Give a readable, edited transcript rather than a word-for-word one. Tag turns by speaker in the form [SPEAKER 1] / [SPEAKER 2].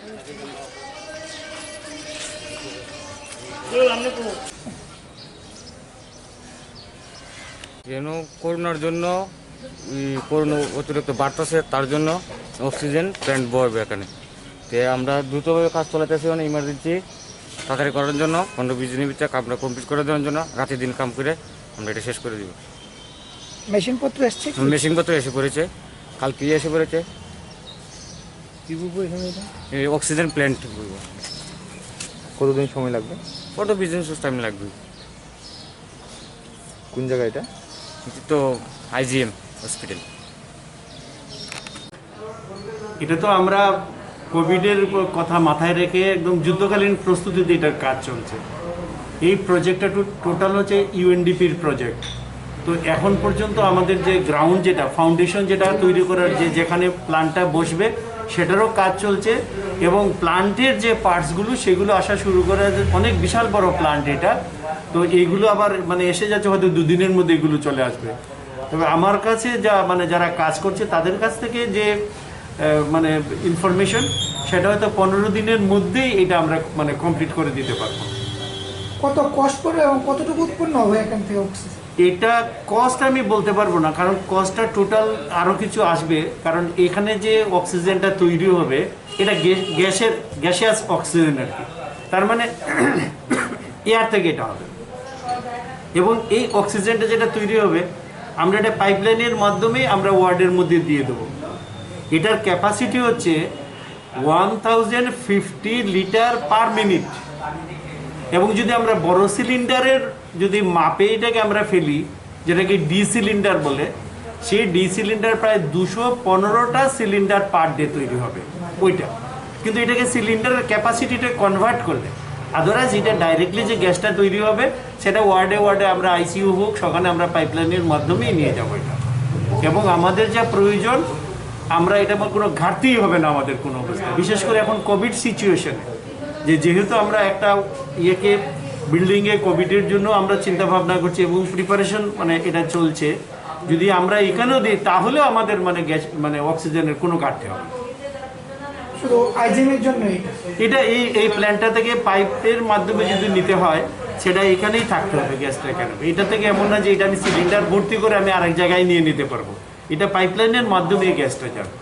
[SPEAKER 1] যেন করোনার জন্য করোনা অতিরিক্ত বাড়তেছে, তার জন্য অক্সিজেন প্ল্যান্ট বসবে এখানে। তো আমরা দ্রুতভাবে কাজ চালাতেছি, মানে ইমার্জেন্সি তাড়াতাড়ি করার জন্য 15-20 দিনের ভিতরে কামটা কমপ্লিট করে দেওয়ার জন্য রাতে দিন কাম করে আমরা এটা শেষ করে দিব।
[SPEAKER 2] মেশিনপত্র এসছে?
[SPEAKER 1] মেশিনপত্র এসে পড়েছে, কালকে এসে পড়েছে।
[SPEAKER 2] কি বলবো এখানে,
[SPEAKER 1] এই অক্সিজেন প্ল্যান্ট বলবো।
[SPEAKER 3] কতদিন সময় লাগবে?
[SPEAKER 1] 15-20 দিন টাইম লাগবে।
[SPEAKER 3] কোন জায়গায় এটা?
[SPEAKER 1] তো IGM হসপিটাল।
[SPEAKER 4] এটা তো আমরা কোভিডের কথা মাথায় রেখে একদম যুদ্ধকালীন প্রস্তুতিতে এটার কাজ চলছে। এই প্রজেক্টটা টোটাল হচ্ছে UNDPর প্রজেক্ট। তো এখন পর্যন্ত আমাদের যে গ্রাউন্ড যেটা ফাউন্ডেশন যেটা তৈরি করার যেখানে প্ল্যান্টটা বসবে সেটারও কাজ চলছে, এবং প্ল্যান্টের যে পার্টসগুলো সেগুলো আসা শুরু করে। অনেক বিশাল বড় প্ল্যান্ট এটা, তো এইগুলো আবার মানে এসে যাচ্ছে, হয়তো 2 দিনের মধ্যে এগুলো চলে আসবে। তবে আমার কাছে যারা কাজ করছে তাদের কাছ থেকে যে মানে ইনফরমেশন, সেটা হয়তো 15 দিনের মধ্যেই এটা আমরা মানে কমপ্লিট করে দিতে পারবো।
[SPEAKER 2] কত কষ্ট পড়বে এবং কতটুকু উৎপন্ন হবে এখান থেকে অক্সিজেন?
[SPEAKER 4] এটা কস্ট আমি বলতে পারবো না, কারণ কস্টটা টোটাল আরও কিছু আসবে। কারণ এখানে যে অক্সিজেনটা তৈরি হবে এটা গ্যাসিয়াস অক্সিজেন আর কি, তার মানে এয়ার থেকে এটা হবে। এবং এই অক্সিজেনটা যেটা তৈরি হবে আমরা এটা পাইপলাইনের মাধ্যমে আমরা ওয়ার্ডের মধ্যে দিয়ে দেবো। এটার ক্যাপাসিটি হচ্ছে 1050 লিটার পার মিনিট। এবং যদি আমরা বড় সিলিন্ডারের যদি মাপে এটাকে আমরা ফেলি, যেটাকে ডি সিলিন্ডার বলে, সেই ডি সিলিন্ডার প্রায় 215টা সিলিন্ডার পার ডে তৈরি হবে ওইটা। কিন্তু এটাকে সিলিন্ডারের ক্যাপাসিটিটা কনভার্ট করলে, আদারওয়াইজ এটা ডাইরেক্টলি যে গ্যাসটা তৈরি হবে সেটা ওয়ার্ডে ওয়ার্ডে আমরা ICU হোক সেখানে আমরা পাইপলাইনের মাধ্যমেই নিয়ে যাবো এটা। এবং আমাদের যা প্রয়োজন আমরা এটা কোনো ঘাটতিই হবে না আমাদের কোনো অবস্থায়, বিশেষ করে এখন কোভিড সিচুয়েশনে। যেহেতু আমরা একটা বিল্ডিংয়ে কোভিডের জন্য আমরা চিন্তা ভাবনা করছি এবং প্রিপারেশন মানে এটা চলছে, যদি আমরা এখানেও দিই তাহলেও আমাদের মানে গ্যাস মানে অক্সিজেনের কোনো ঘাটতি হবে।
[SPEAKER 2] শুধু IGM এর জন্য
[SPEAKER 4] এটা এই প্ল্যান্টটা থেকে পাইপের মাধ্যমে যদি নিতে হয় সেটা এখানেই থাকতে হবে, গ্যাসটা এখানে। এটা থেকে এমন না যে এটা আমি সিলিন্ডার ভর্তি করে আমি আরেক জায়গায় নিয়ে নিতে পারবো, এটা পাইপলাইনের মাধ্যমে গ্যাসটা যাবে।